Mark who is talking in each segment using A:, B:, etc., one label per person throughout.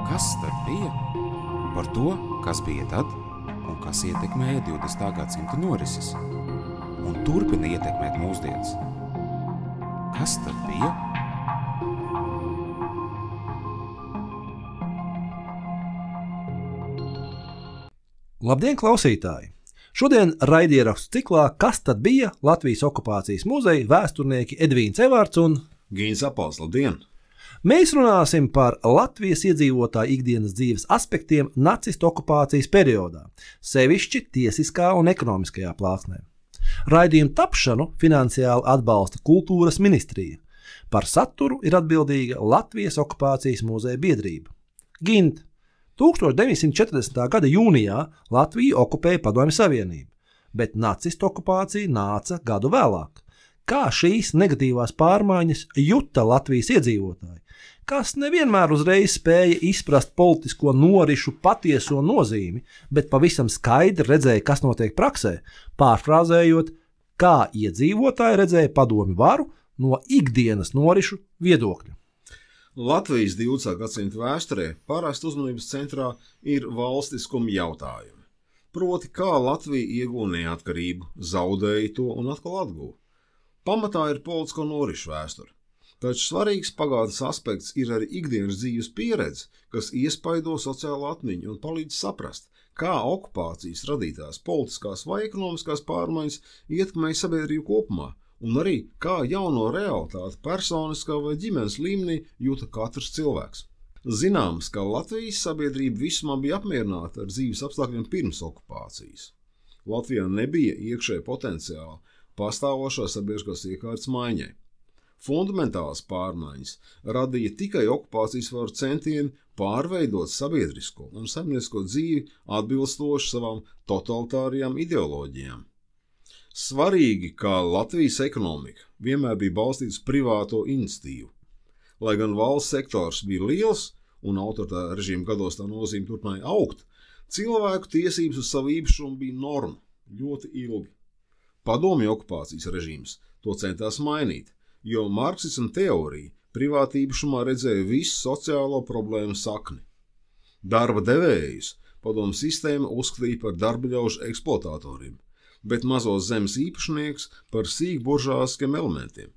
A: Kas tad bija? Par to, kas bija tad un kas ietekmēja 20. gadsimta norises un turpina ietekmēt mūsdienas. Kas tad bija?
B: Labdien, klausītāji! Šodien raidierakstu ciklā Kas tad bija Latvijas okupācijas muzeja vēsturnieki Edvīns Evārds un
C: Gīns Apals, labdien!
B: Mēs runāsim par Latvijas iedzīvotāju ikdienas dzīves aspektiem nacistu okupācijas periodā, sevišķi tiesiskā un ekonomiskajā plāksnē. Raidījuma tapšanu finansiāli atbalsta Kultūras ministrija. Par saturu ir atbildīga Latvijas okupācijas muzeja biedrība. Gint, 1940. gada jūnijā Latviju okupēja Padomju Savienība, bet nacistu okupācija nāca gadu vēlāk. Kā šīs negatīvās pārmaiņas juta Latvijas iedzīvotāji, kas nevienmēr uzreiz spēja izprast politisko norišu patieso nozīmi, bet pavisam skaidri redzēja, kas notiek praksē, pārfrāzējot, kā iedzīvotāji redzēja padomju varu no ikdienas norišu viedokļa.
C: Latvijas 20. gadsimta vēsturē parasti uzmanības centrā ir valstiskuma jautājumi. Proti, kā Latvija iegūta neatkarību, zaudēja to un atkal atguva. Pamatā ir politisko norišu vēsture. Taču svarīgs pagātnes aspekts ir arī ikdienas dzīves pieredze, kas iespaido sociālo atmiņu un palīdz saprast, kā okupācijas radītās politiskās vai ekonomiskās pārmaiņas ietekmēja sabiedrību kopumā, un arī kā jauno realitāti personiskā vai ģimenes līmenī jūta katrs cilvēks. Zināms, ka Latvijas sabiedrība visumā bija apmierināta ar dzīves apstākļiem pirms okupācijas. Latvijā nebija iekšēja potenciāla pastāvošā sabiedriskās iekārtas maiņai. Fundamentālas pārmaiņas radīja tikai okupācijas varu centieni pārveidot sabiedrisko un saimniecisko dzīvi atbilstoši savām totalitārijām ideoloģijām. Svarīgi, kā Latvijas ekonomika vienmēr bija balstīta uz privāto iniciatīvu. Lai gan valsts sektors bija liels un autoritāra režīma gados tā nozīme turpināja augt, cilvēku tiesības uz savu īpašumu bija norma ļoti ilgi. Padomju okupācijas režīms to centās mainīt, jo marksisma teorija privāta īpašumā redzēja visu sociālo problēmu sakni. Darba devējus padomju sistēma uzskatīja par darbaļaužu eksploatatoriem, bet mazos zemes īpašnieks par sīkburžāskiem elementiem.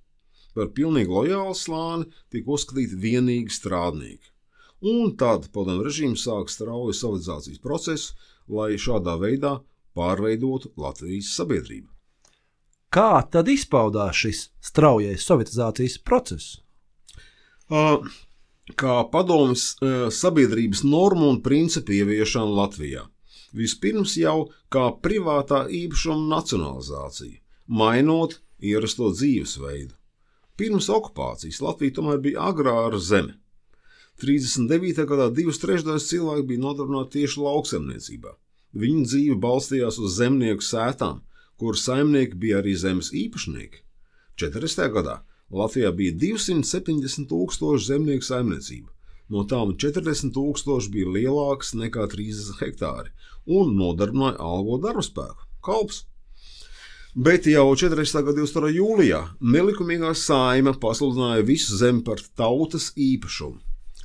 C: Par pilnīgi lojālu slāni tika uzskatīti vienīgi strādnieki. Un tad padomju režīms sāka strauju sovietizācijas procesu, lai šādā veidā pārveidotu Latvijas sabiedrību.
B: Kā tad izpaudās šis straujais sovietizācijas process?
C: Kā padomjas sabiedrības normu un principu ieviešana Latvijā. Vispirms jau kā privātā īpašuma nacionalizācija, mainot ierasto dzīvesveidu. Pirms okupācijas Latvija tomēr bija agrāra zeme. 39. gadā 2/3 cilvēki bija nodarbināti tieši lauksaimniecībā. Viņu dzīve balstījās uz zemnieku sētām, kur saimnieki bija arī zemes īpašnieki. 40. gadā Latvijā bija 270 000 zemnieku saimniecība, no tām 40 000 bija lielākas nekā 30 hektāri un nodarbināja algo darbaspēku, kalps. Bet jau 40. gada 22. jūlijā nelikumīgā saima pasludināja visu zemi par tautas īpašumu.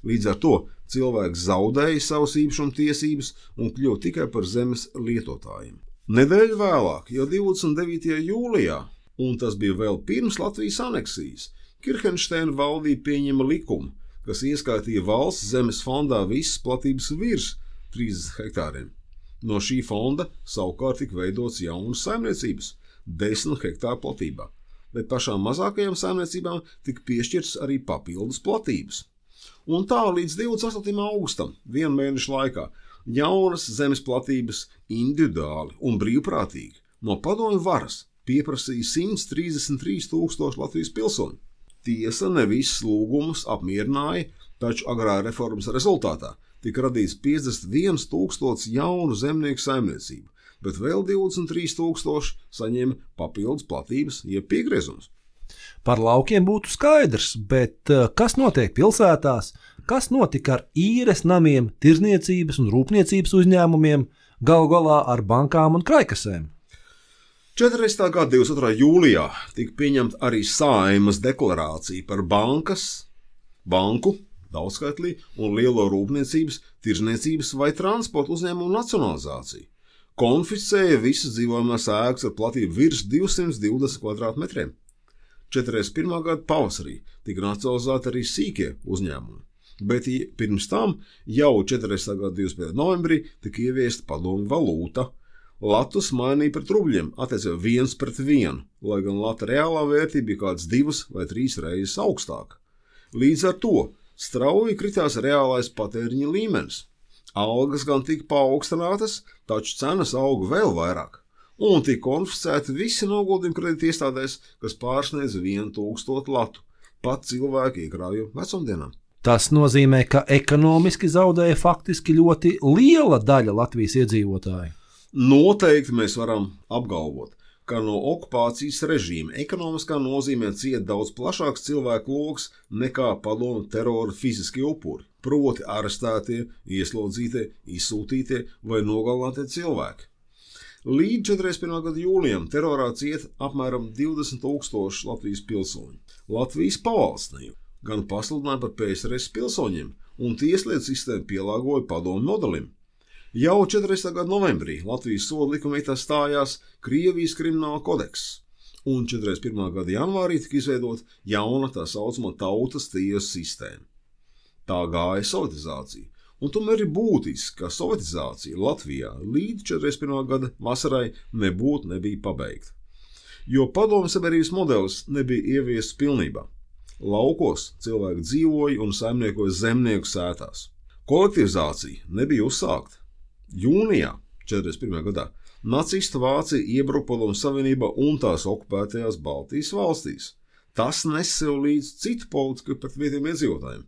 C: Līdz ar to cilvēks zaudēja savas īpašuma tiesības un kļuva tikai par zemes lietotājiem. Nedēļu vēlāk, jau 29. jūlijā, un tas bija vēl pirms Latvijas aneksijas, Kirhenšteina valdība pieņēma likumu, kas ieskaitīja valsts zemes fondā visas platības virs 30 hektāriem. No šī fonda savukārt tika veidots jaunas saimniecības 10 hektāru platībā, bet pašām mazākajām saimniecībām tika piešķirts arī papildus platības. Un tā līdz 28. augustam, vienu mēnešu laikā, jaunas zemes platības individuāli un brīvprātīgi no padomju varas pieprasīja 133 000 Latvijas pilsoņu. Tiesa ne visus lūgumus apmierināja, taču agrā reformas rezultātā tika radīts 51 000 jaunu zemnieku saimniecību, bet vēl 23 000 saņēma papildus platības, jeb piegriezumus.
B: Par laukiem būtu skaidrs, bet kas notiek pilsētās, kas notika ar īres namiem, tirzniecības un rūpniecības uzņēmumiem, galu galā ar bankām un kraikasēm?
C: 40. gada 22. jūlijā tika pieņemta arī Saeimas deklarācija par banku daudzskaitlī un lielo rūpniecības, tirzniecības vai transporta uzņēmumu nacionalizāciju. Konfiscēja visas dzīvojamās ēkas ar platību virs 220 kvadrātmetriem. 41. gada pavasarī tika nacionalizēti arī sīkie uzņēmumi, bet pirms tam jau 40. gada 25. novembrī tika ieviesta padomju valūta. Latus mainīja pret rubļiem, attiecībā 1:1, lai gan lata reālā vērtība bija kādas 2 vai 3 reizes augstāka. Līdz ar to strauji kritās reālais patēriņa līmenis. Algas gan tika paaugstinātas, taču cenas auga vēl vairāk, un tika konfiscēti visi noguldījumi kredīta iestādēs, kas pārsniedz 1000 latu, pat cilvēku iekrājumu vecumdienām.
B: Tas nozīmē, ka ekonomiski zaudēja faktiski ļoti liela daļa Latvijas iedzīvotāju.
C: Noteikti mēs varam apgalvot, ka no okupācijas režīma ekonomiskā nozīmē cieta daudz plašāks cilvēku loks nekā padomju terora fiziskie upuri, proti arestētie, ieslodzītie, izsūtītie vai nogalinātie cilvēki. Līdz 41. gada jūlijam terorā cieta apmēram 20 000 Latvijas pilsoņu. Latvijas pavalsnība gan pasludināja par PSRS pilsoņiem, un tieslietu sistēma pielāgoja padomju modelim. Jau 40. gada novembrī Latvijas soda likumā stājās Krievijas krimināla kodeks, un 41. gada janvārī tika izveidota jauna tā saucamā tautas tiesu sistēma. Tā gāja sovietizācija, un tomēr ir būtiski, ka sovietizācija Latvijā līdz 41. gada vasarai nebija pabeigta, jo padomju sabiedrības modelis nebija ieviests pilnībā. Laukos cilvēki dzīvoja un saimniekoja zemnieku sētās. Kolektivizācija nebija uzsākta. Jūnijā 41. gadā nacistu Vācija iebruka Padomju Savienībā un tās okupētajās Baltijas valstīs. Tas nes sev līdz citu politiku pret vietējiem iedzīvotājiem,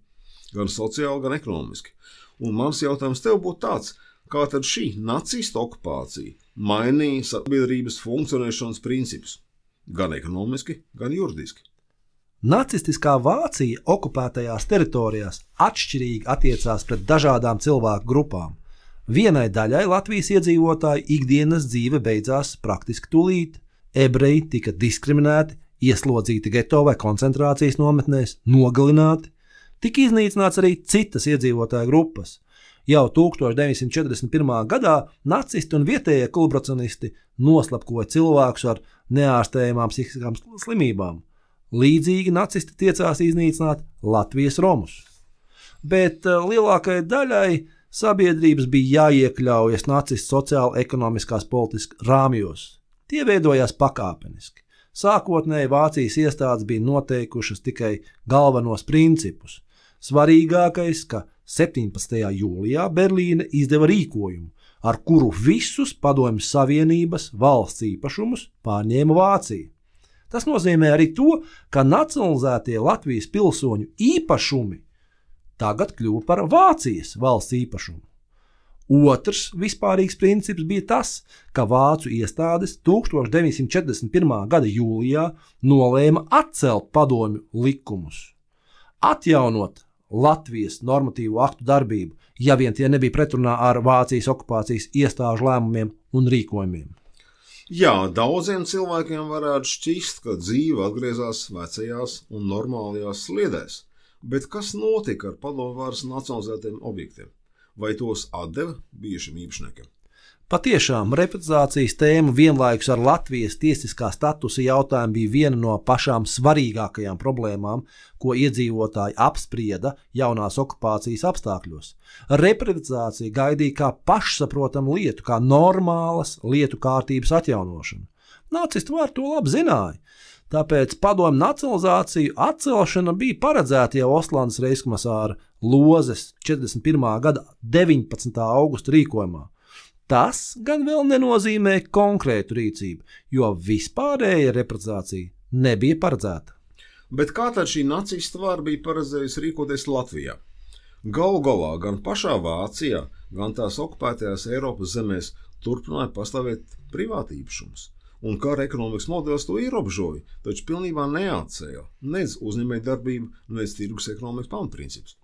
C: gan sociāli, gan ekonomiski. Un mans jautājums tev būtu tāds, kā tad šī nacistu okupācija mainīja sabiedrības funkcionēšanas principus, gan ekonomiski, gan juridiski.
B: Nacistiskā Vācija okupētajās teritorijās atšķirīgi attiecās pret dažādām cilvēku grupām. Vienai daļai Latvijas iedzīvotāju ikdienas dzīve beidzās praktiski tūlīt. Ebreji tika diskriminēti, ieslodzīti geto vai koncentrācijas nometnēs, nogalināti. Tika iznīcināts arī citas iedzīvotāju grupas. Jau 1941. gadā nacisti un vietējie kolaborācionisti noslapkoja cilvēkus ar neārstējamām psihiskām slimībām. Līdzīgi nacisti tiecās iznīcināt Latvijas romus. Bet lielākajai daļai sabiedrības bija jāiekļaujas nacistu sociāli-ekonomiskās politiskas rāmjos. Tie veidojās pakāpeniski. Sākotnēji Vācijas iestādes bija noteikušas tikai galvenos principus. Svarīgākais, ka 17. jūlijā Berlīne izdeva rīkojumu, ar kuru visus Padomju Savienības valsts īpašumus pārņēma Vācija. Tas nozīmē arī to, ka nacionalizētie Latvijas pilsoņu īpašumi tagad kļuva par Vācijas valsts īpašumu. Otrs vispārīgs princips bija tas, ka vācu iestādes 1941. gada jūlijā nolēma atcelt padomju likumus, atjaunot Latvijas normatīvo aktu darbību, ja vien tie nebija pretrunā ar Vācijas okupācijas iestāžu lēmumiem un rīkojumiem.
C: Jā, daudziem cilvēkiem varētu šķist, ka dzīve atgriezās vecajās un normālajās sliedēs. Bet kas notika ar padomju varas nacionalizētiem objektiem? Vai tos atdeva bijušiem īpašniekiem?
B: Patiešām repatriācijas tēma vienlaikus ar Latvijas tiesiskā statusa jautājumu bija viena no pašām svarīgākajām problēmām, ko iedzīvotāji apsprieda jaunās okupācijas apstākļos. Repatriācija gaidīja kā pašsaprotamu lietu, kā normālas lietu kārtības atjaunošanu. Nacisti var to labi zināja. Tāpēc padomju nacionalizāciju atcelšana bija paredzēta jau Ostlandes reichskomisāra Lozes 41. gada 19. augusta rīkojumā. Tas gan vēl nenozīmē konkrētu rīcību, jo vispārēja repatriācija nebija paredzēta.
C: Bet kā tad šī nacistu vara bija paredzējusi rīkoties Latvijā? Galu galā gan pašā Vācijā, gan tās okupētajās Eiropas zemēs turpināja pastāvēt privātīpašums. Un kara ekonomikas modelis to ierobežoja, taču pilnībā neatcēla nec uzņēmējdarbību, nec tirgus ekonomikas pamatprincipus.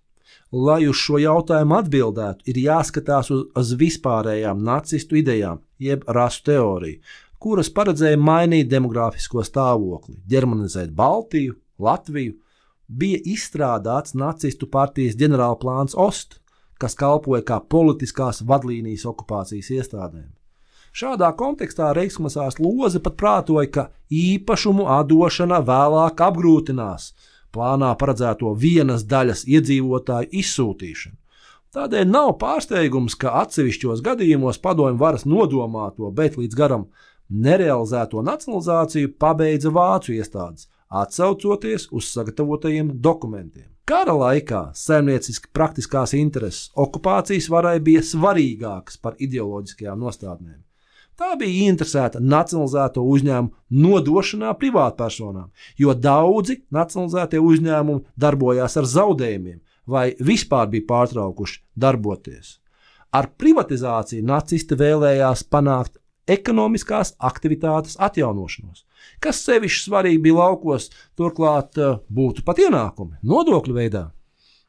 B: Lai uz šo jautājumu atbildētu, ir jāskatās uz vispārējām nacistu idejām, jeb rasu teoriju, kuras paredzēja mainīt demogrāfisko stāvokli, ģermanizēt Baltiju, Latviju, bija izstrādāts nacistu partijas ģenerālplāns Ost, kas kalpoja kā politiskās vadlīnijas okupācijas iestādēm. Šādā kontekstā reichsmasārs Loze pat prātoja, ka īpašumu atdošana vēlāk apgrūtinās plānā paredzēto vienas daļas iedzīvotāju izsūtīšanu. Tādēļ nav pārsteigums, ka atsevišķos gadījumos padomju varas nodomāto, bet līdz garam nerealizēto nacionalizāciju pabeidza vācu iestādes, atsaucoties uz sagatavotajiem dokumentiem. Kara laikā saimnieciski praktiskās intereses okupācijas varai bija svarīgākas par ideoloģiskajām nostādnēm. Tā bija interesēta nacionalizēto uzņēmumu nodošanā privātpersonām, jo daudzi nacionalizētie uzņēmumi darbojās ar zaudējumiem vai vispār bija pārtraukuši darboties. Ar privatizāciju nacisti vēlējās panākt ekonomiskās aktivitātes atjaunošanos, kas sevišķi svarīgi bija laukos, turklāt būtu pat ienākumi nodokļu veidā.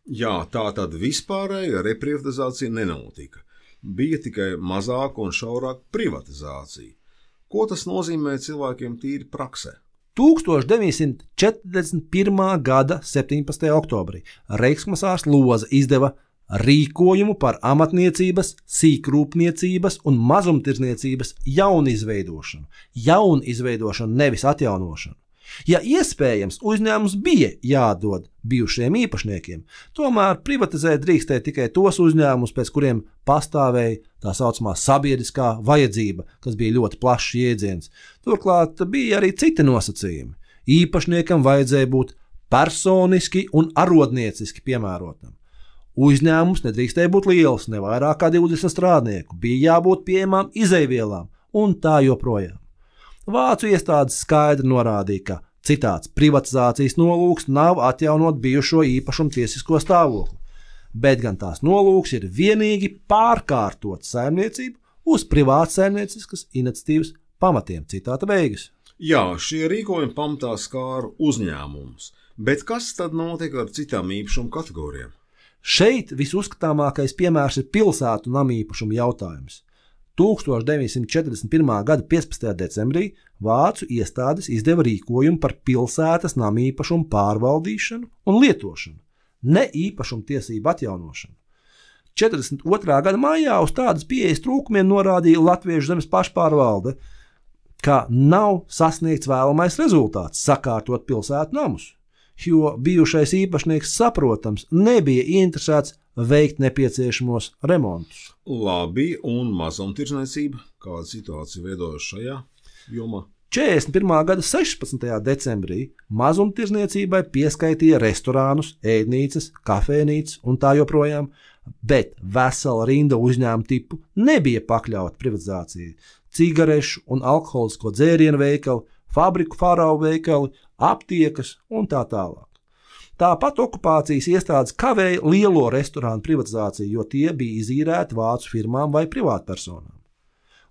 C: Jā, tā tad vispārēja reprivatizācija nenotika. Bija tikai mazāka un šaurāka privatizācija. Ko tas nozīmē cilvēkiem tīri praksē?
B: 1941. gada 17. oktobrī reichsmasārs Loze izdeva rīkojumu par amatniecības, sīkrūpniecības un mazumtirdzniecības jaunizveidošanu. Jaunizveidošanu, nevis atjaunošanu. Ja iespējams, uzņēmums bija jādod bijušajiem īpašniekiem, tomēr privatizēt drīkstēja tikai tos uzņēmumus, pēc kuriem pastāvēja tā saucamā sabiedriskā vajadzība, kas bija ļoti plašs jēdziens. Turklāt bija arī citi nosacījumi. Īpašniekam vajadzēja būt personiski un arodnieciski piemērotam. Uzņēmums nedrīkstēja būt liels, ne vairāk kā 20 strādnieku, bija jābūt pieejamām izejvielām un tā joprojām. Vācu iestādes skaidri norādīja, ka, citāts, privatizācijas nolūks nav atjaunot bijušo īpašumu tiesisko stāvokli, bet gan tās nolūks ir vienīgi pārkārtot saimniecību uz privātsaimnieciskas iniciatīvas pamatiem. Citāta beigas.
C: Jā, šie rīkojumi pamatā skāra uzņēmumus, bet kas tad notika ar citām īpašumu kategorijām?
B: Šeit visuzskatāmākais piemērs ir pilsētu namīpašumu jautājums. 1941. gada 15. decembrī vācu iestādes izdeva rīkojumu par pilsētas namīpašumu pārvaldīšanu un lietošanu, ne īpašumu tiesību atjaunošanu. 42. gada maijā uz tādas pieejas trūkumiem norādīja Latviešu zemes pašpārvalde, ka nav sasniegts vēlamais rezultāts sakārtot pilsētu namus, jo bijušais īpašnieks, saprotams, nebija interesēts veikt nepieciešamos remontus.
C: Labi, un mazumtirdzniecība, kāda situācija veidojas šajā jomā?
B: 41. gada 16. decembrī mazumtirdzniecībai pieskaitīja restorānus, ēdnīcas, kafejnīcas un tā joprojām, bet vesela rinda uzņēmumu tipu nebija pakļauta privatizācijai. Cigarešu un alkoholisko dzērienu veikali, fabriku farau veikali, aptiekas un tā tālāk. Tāpat okupācijas iestādes kavēja lielo restorānu privatizāciju, jo tie bija izīrēti vācu firmām vai privātpersonām.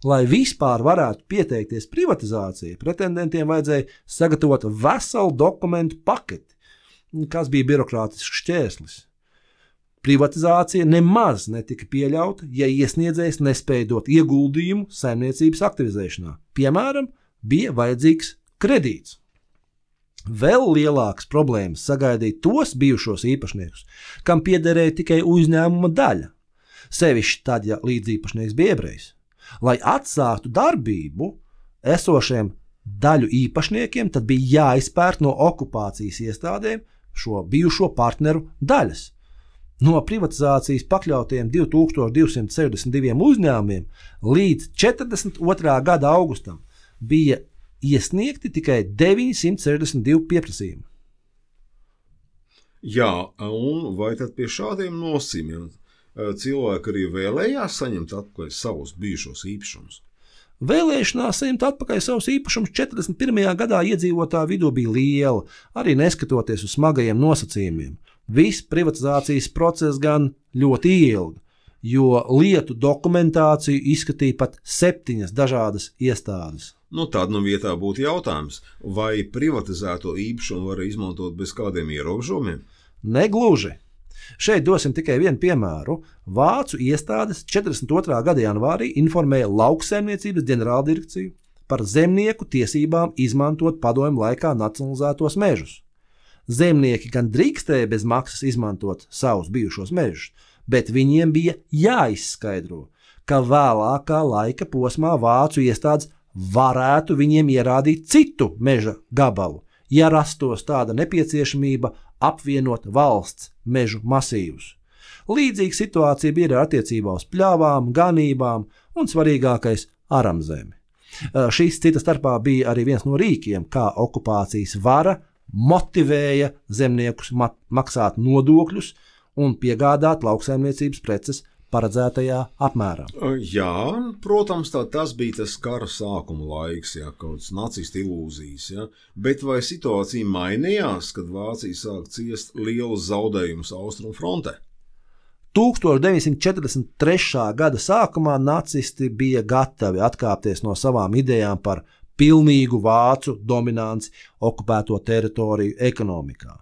B: Lai vispār varētu pieteikties privatizācijai, pretendentiem vajadzēja sagatavot veselu dokumentu paketi, kas bija birokrātisks šķērslis. Privatizācija nemaz netika pieļauta, ja iesniedzējs nespēja dot ieguldījumu saimniecības aktivizēšanā. Piemēram, bija vajadzīgs kredīts. Vēl lielākas problēmas sagaidīja tos bijušos īpašniekus, kam piederēja tikai uzņēmuma daļa, sevišķi tad, ja līdziepašnieks bija ebrejs. Lai atsāktu darbību esošiem daļu īpašniekiem, tad bija jāizpērt no okupācijas iestādēm šo bijušo partneru daļas. No privatizācijas pakļautiem 2262 uzņēmumiem līdz 42. gada augustam bija iesniegti tikai 962 pieprasījumi.
C: Jā, un vai tad pie šādiem nosacījumiem cilvēki arī vēlējās saņemt atpakaļ savus bijušos īpašumus?
B: Vēlēšanās saņemt atpakaļ savus īpašumus 41. gadā iedzīvotāju vidū bija liela, arī neskatoties uz smagajiem nosacījumiem. Viss privatizācijas process gan ļoti ilga, jo lietu dokumentāciju izskatīja pat 7 dažādas iestādes.
C: Tad vietā būtu jautājums, vai privatizēto īpašumu var izmantot bez kādiem ierobežojumiem?
B: Negluži. Šeit dosim tikai vienu piemēru. Vācu iestādes 42. gada janvārī informēja Lauksaimniecības ģenerāldirekciju par zemnieku tiesībām izmantot padomju laikā nacionalizētos mežus. Zemnieki gan drīkstēja bez maksas izmantot savus bijušos mežus, bet viņiem bija jāizskaidro, ka vēlākā laika posmā vācu iestādes varētu viņiem ierādīt citu meža gabalu, ja rastos tāda nepieciešamība apvienot valsts mežu masīvus. Līdzīga situācija bija ar attiecībā uz pļavām, ganībām un svarīgākais aramzemi. Šīs cita starpā bija arī viens no rīkiem, kā okupācijas vara motivēja zemniekus maksāt nodokļus un piegādāt lauksaimniecības preces paredzētajā apmērā.
C: Jā, protams, tas bija tas kara sākuma laiks, ja, kaut kāds nacistu ilūzijas, ja, bet vai situācija mainījās, kad Vācija sāk ciest lielus zaudējumus Austrumu frontē?
B: 1943. gada sākumā nacisti bija gatavi atkāpties no savām idejām par pilnīgu vācu dominanci okupēto teritoriju ekonomikā.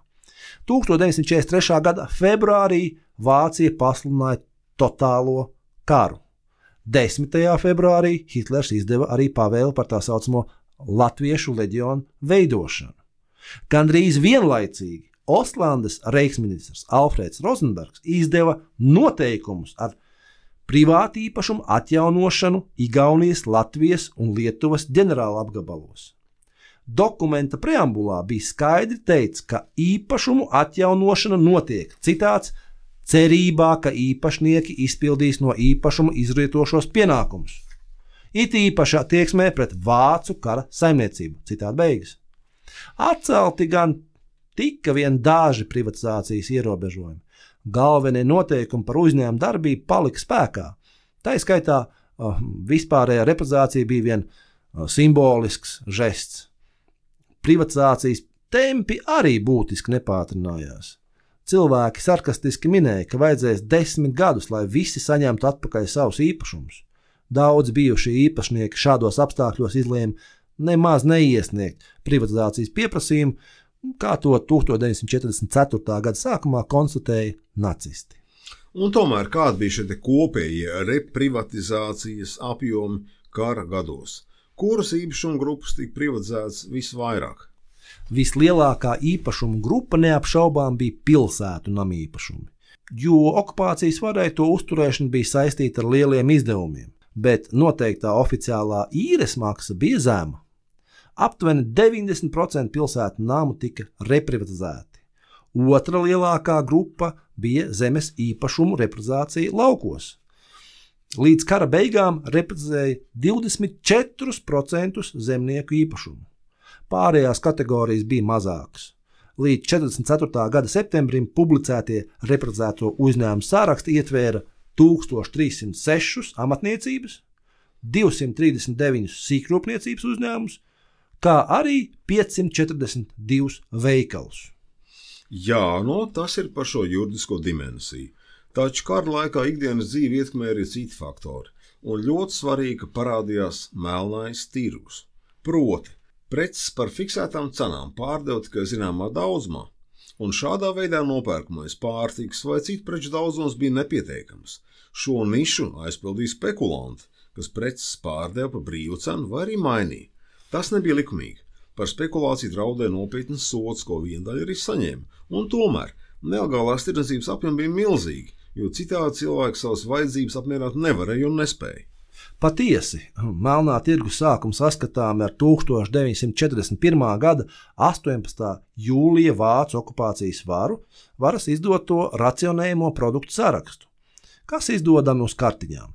B: 1943. gada februārī Vācija pasludināja totālo karu. 10. februārī Hitlers izdeva arī pavēli par tā saucamo Latviešu leģionu veidošanu. Gandrīz vienlaicīgi Ostlandes reichsministrs Alfrēds Rozenbergs izdeva noteikumus ar privātu īpašumu atjaunošanu Igaunijas, Latvijas un Lietuvas ģenerāla apgabalos. Dokumenta preambulā bija skaidri teikts, ka īpašumu atjaunošana notiek, citāts, cerībā, ka īpašnieki izpildīs no īpašuma izrietošos pienākumus. It īpaši attieksmē pret vācu kara saimniecību, citāta beigas. Atcelti gan tika vien daži privatizācijas ierobežojumi. Galvenie noteikumi par uzņēmumu darbību palika spēkā. Tā skaitā vispārējā reprivatizācija bija vien simbolisks žests. Privatizācijas tempi arī būtiski nepātrinājās. Cilvēki sarkastiski minēja, ka vajadzēs 10 gadus, lai visi saņemtu atpakaļ savus īpašumus. Daudz bijušie īpašnieki šādos apstākļos izlēma nemaz neiesniegt privatizācijas pieprasījumu, kā to 1944. gada sākumā konstatēja nacisti.
C: Un tomēr kādi bija šie kopējie reprivatizācijas apjomi kara gados? Kuras īpašuma grupas tika privatizētas visvairāk?
B: Vislielākā īpašuma grupa neapšaubām bija pilsētu namīpašumi, jo okupācijas varai to uzturēšana bija saistīta ar lieliem izdevumiem, bet noteiktā oficiālā īres maksa bija zema. Aptuveni 90% pilsētu namu tika reprivatizēti. Otra lielākā grupa bija zemes īpašumu reprivatizācija laukos. Līdz kara beigām reprivatizēja 24% zemnieku īpašumu. Pārējās kategorijas bija mazākas. Līdz 44. gada septembrim publicētie reprivatizēto uzņēmumu saraksti ietvēra 1306 amatniecības, 239 sīkrūpniecības uzņēmumus, kā arī 542 veikalus.
C: Jā, tas ir par šo juridisko dimensiju. Taču kara laikā ikdienas dzīvi ietekmē arī citi faktori, un ļoti svarīgi, ka parādījās melnais tirgus. Proti, preces par fiksētām cenām pārdeva tikai zināmā daudzumā, un šādā veidā nopērkamais pārtikas vai citu preču daudzums bija nepietiekams. Šo nišu aizpildīja spekulanti, kas preces pārdeva par brīvu cenu vai arī mainīja. Tas nebija likumīgi. Par spekulāciju draudēja nopietnas sods, ko viena daļa arī saņēma, un tomēr nelegālās tirdzniecības apjomi bija milzīgi, jo citādi cilvēki savas vajadzības apmierināt nevarēja un nespēja.
B: Patiesi, melnā tirgus sākums saskatām ar 1941. gada 18. jūlija vācu okupācijas varas izdoto racionējumu produktu sarakstu, kas izdodami uz kartiņām.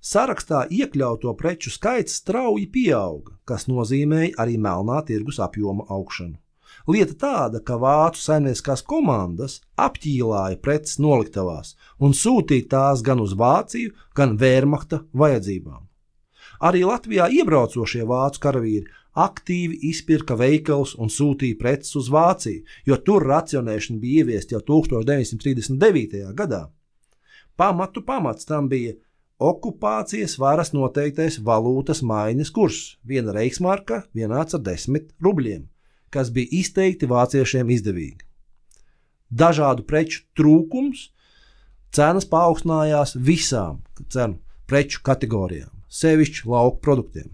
B: Sarakstā iekļauto preču skaits strauji pieauga, kas nozīmēja arī melnā tirgus apjoma augšanu. Lieta tāda, ka vācu saimnieciskās komandas apķīlāja preces noliktavās un sūtīja tās gan uz Vāciju, gan Wehrmachta vajadzībām. Arī Latvijā iebraucošie vācu karavīri aktīvi izpirka veikalus un sūtīja preces uz Vāciju, jo tur racionēšana bija ieviesta jau 1939. gadā. Pamats tam bija okupācijas varas noteiktais valūtas maiņas kurs, viena reiksmarka vienāds ar 10 rubļiem, kas bija izteikti vāciešiem izdevīgi. Dažādu preču trūkums, cenas paaugstinājās visām preču kategorijām, sevišķi lauku produktiem.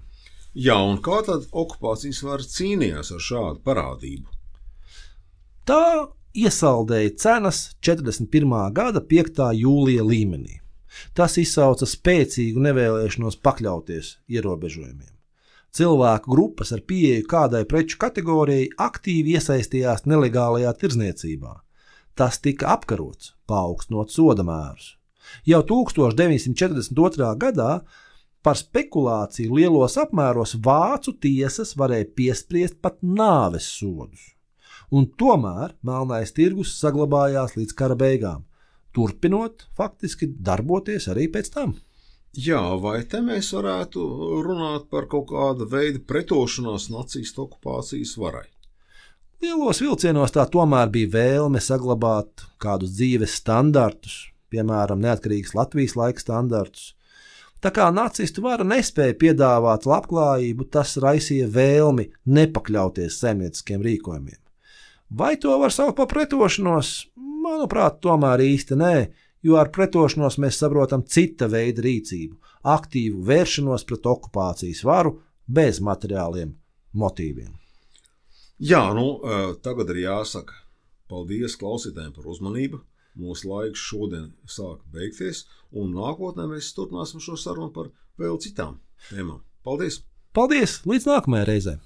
C: Jā, un kā tad okupācijas vara cīnījās ar šādu parādību?
B: Tā iesaldēja cenas 41. gada 5. jūlija līmenī. Tas izsauca spēcīgu nevēlēšanos pakļauties ierobežojumiem. Cilvēku grupas ar pieeju kādai preču kategorijai aktīvi iesaistījās nelegālajā tirdzniecībā. Tas tika apkarots, paaugstinot soda mērus. Jau 1942. gadā par spekulāciju lielos apmēros vācu tiesas varēja piespriest pat nāves sodus. Un tomēr melnais tirgus saglabājās līdz kara beigām, turpinot faktiski darboties arī pēc tam.
C: Jā, vai te mēs varētu runāt par kaut kādu veidu pretošanos nacistu okupācijas varai?
B: Lielos vilcienos tā tomēr bija vēlme saglabāt kādus dzīves standartus, piemēram, neatkarīgas Latvijas laika standartus. Tā kā nacistu vara nespēja piedāvāt labklājību, tas raisīja vēlmi nepakļauties saimnieciskiem rīkojumiem. Vai to var saukt par pretošanos? Manuprāt, tomēr īsti nē, jo ar pretošanos mēs saprotam cita veida rīcību, aktīvu vēršanos pret okupācijas varu bez materiāliem motīviem.
C: Jā, tagad ir jāsaka paldies klausītājiem par uzmanību. Mūsu laiks šodien sāk beigties, un nākotnē mēs turpināsim šo sarunu par vēl citām tēmām. Paldies!
B: Paldies! Līdz nākamajai reizei!